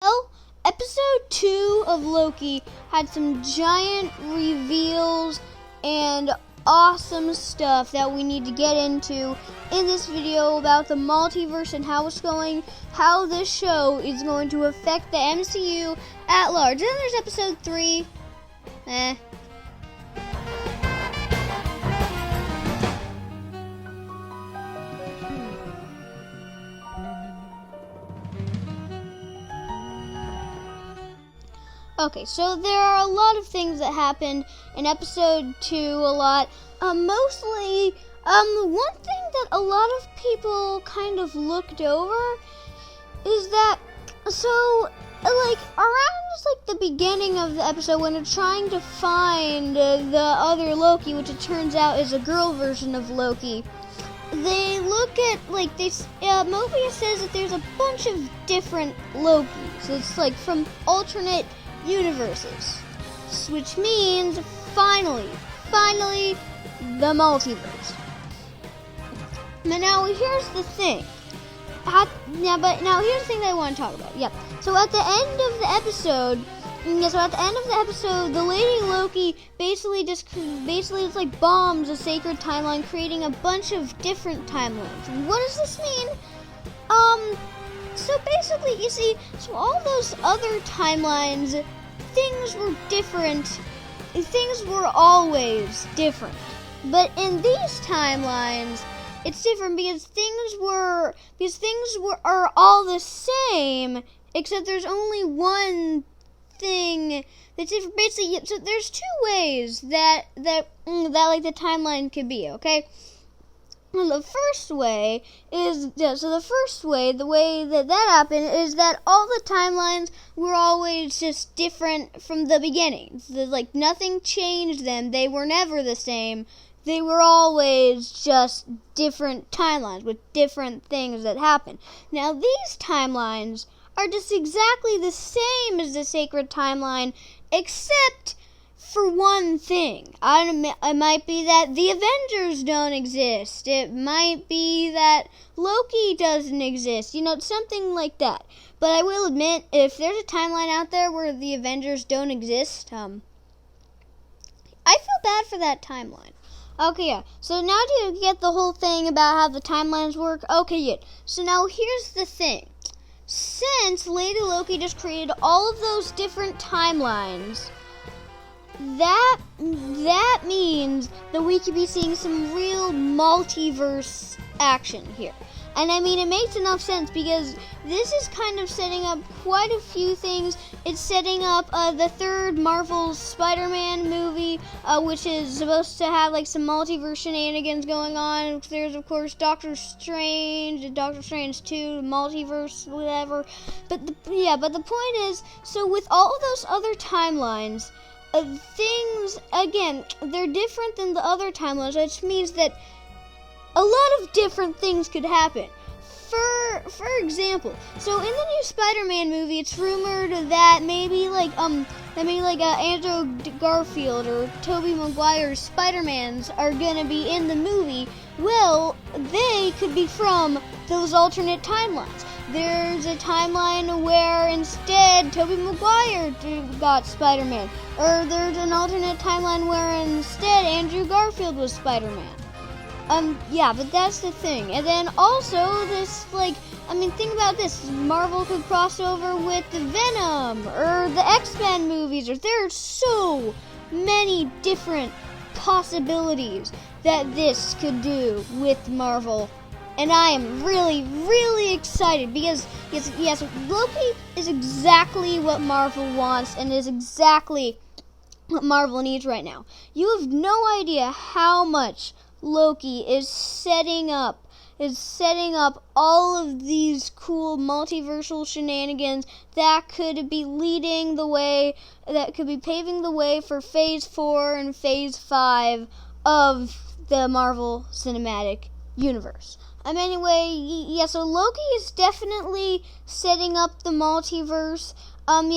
Well, episode 2 of Loki had some giant reveals and awesome stuff that we need to get into in this video about the multiverse and how this show is going to affect the MCU at large. Then there's episode 3. Okay, so there are a lot of things that happened in episode 2, mostly, one thing that a lot of people kind of looked over is that, around the beginning of the episode when they're trying to find the other Loki, which it turns out is a girl version of Loki, they look at, Mobius says that there's a bunch of different Lokis. It's from alternate universes, which means finally the multiverse. Now here's the thing. Here's the thing that I want to talk about. Yep. So at the end of the episode, the Lady Loki basically bombs a sacred timeline, creating a bunch of different timelines. What does this mean? So basically, you see, all those other timelines, things were different. Things were always different. But in these timelines, it's different because things are all the same, except there's only one thing that's different. Basically, so there's two ways that the timeline could be, okay? And the way that happened is that all the timelines were always just different from the beginning. Nothing changed them. They were never the same. They were always just different timelines with different things that happened. Now, these timelines are just exactly the same as the sacred timeline, except for one thing. It might be that the Avengers don't exist. It might be that Loki doesn't exist. Something like that. But I will admit, if there's a timeline out there where the Avengers don't exist, I feel bad for that timeline. Okay, yeah. So now to get the whole thing about how the timelines work, okay, yeah. So now here's the thing. Since Lady Loki just created all of those different timelines, that means that we could be seeing some real multiverse action here. And it makes enough sense because this is kind of setting up quite a few things. It's setting up the third Marvel Spider-Man movie, which is supposed to have some multiverse shenanigans going on. There's of course Doctor Strange 2, multiverse, whatever. But the point is, so with all of those other timelines, things, again, they're different than the other timelines, which means that a lot of different things could happen. For example, so in the new Spider-Man movie, it's rumored that maybe Andrew Garfield or Tobey Maguire's Spider-Mans are gonna be in the movie. Well, they could be from those alternate timelines. There's a timeline where instead Tobey Maguire got Spider-Man. Or there's an alternate timeline where instead Andrew Garfield was Spider-Man. But that's the thing. And then also think about this. Marvel could cross over with the Venom or the X-Men movies. There are so many different possibilities that this could do with Marvel. And I am really, really excited because, yes, Loki is exactly what Marvel wants and is exactly what Marvel needs right now. You have no idea how much Loki is setting up all of these cool multiversal shenanigans that could be paving the way for Phase 4 and Phase 5 of the Marvel Cinematic Universe. So Loki is definitely setting up the multiverse. But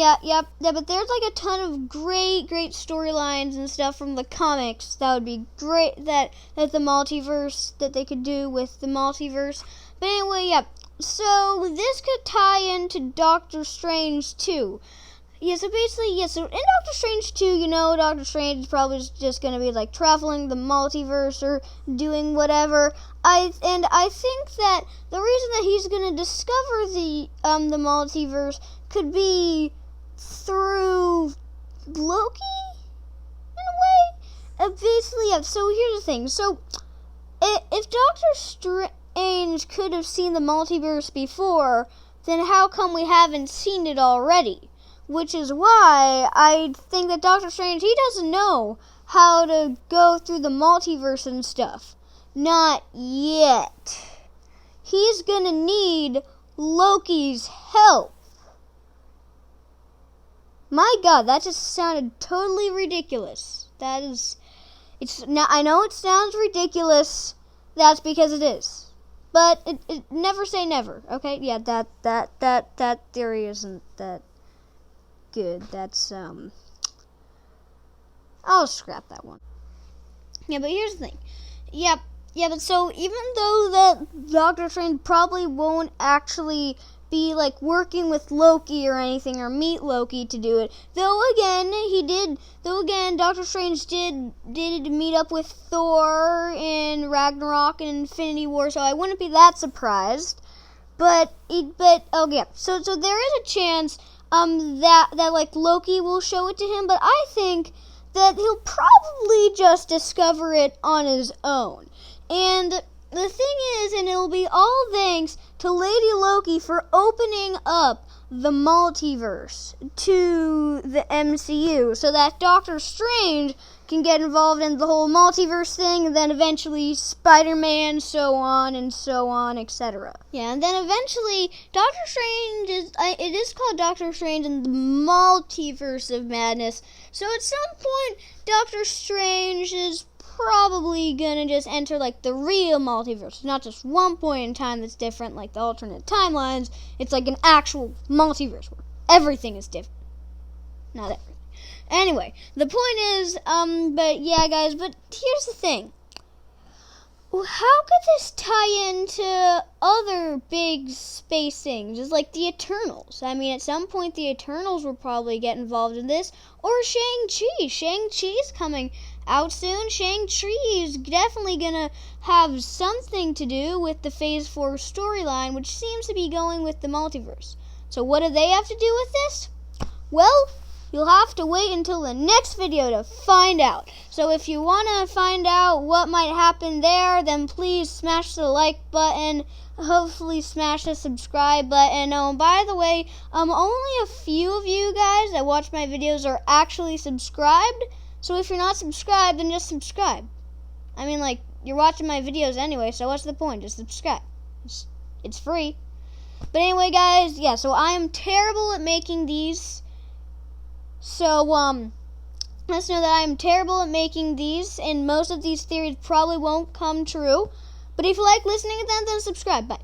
there's a ton of great storylines and stuff from the comics that would be great that the multiverse, that they could do with the multiverse. But anyway, so this could tie into Doctor Strange too. Yeah, so basically, so in Doctor Strange 2, Doctor Strange is probably just going to be, like, traveling the multiverse or doing whatever. I think that the reason that he's going to discover the multiverse could be through Loki, in a way. Basically, yeah, so here's the thing. So, if Doctor Strange could have seen the multiverse before, then how come we haven't seen it already? Which is why I think that Doctor Strange, he doesn't know how to go through the multiverse and stuff. Not yet. He's gonna need Loki's help. My God, that just sounded totally ridiculous. I know it sounds ridiculous. That's because it is. But it never say never, okay? Yeah, that theory isn't that good. That's I'll scrap that one. Yeah, but here's the thing. Yeah, but so even though that Doctor Strange probably won't actually be like working with Loki or anything or meet Loki to do it, though again Doctor Strange did meet up with Thor in Ragnarok and Infinity War, so I wouldn't be that surprised. But so there is a chance that like Loki will show it to him, but I think that he'll probably just discover it on his own. And the thing is, and it'll be all thanks to Lady Loki for opening up the multiverse to the MCU so that Doctor Strange can get involved in the whole multiverse thing, and then eventually Spider-Man, so on, etc. Yeah, and then eventually Doctor Strange it is called Doctor Strange in the Multiverse of Madness. So at some point, Doctor Strange is probably gonna just enter like the real multiverse, not just one point in time that's different, like the alternate timelines. It's like an actual multiverse where everything is different. Not everything. Anyway, the point is, but yeah, guys, but here's the thing. How could this tie into other big space things, just like the Eternals? I mean, at some point, the Eternals will probably get involved in this, or Shang-Chi. Shang-Chi's coming out soon. Shang-Chi is definitely gonna have something to do with the Phase 4 storyline, which seems to be going with the multiverse. So what do they have to do with this? Well, you'll have to wait until the next video to find out. So if you want to find out what might happen there, then please smash the like button. Hopefully smash the subscribe button. Oh, by the way, only a few of you guys that watch my videos are actually subscribed. So if you're not subscribed, then just subscribe. I mean, like, you're watching my videos anyway, so what's the point? Just subscribe. It's free. But anyway, guys, yeah, so I am terrible at making these. So, let's know that I am terrible at making these, and most of these theories probably won't come true. But if you like listening to them, then subscribe. Bye.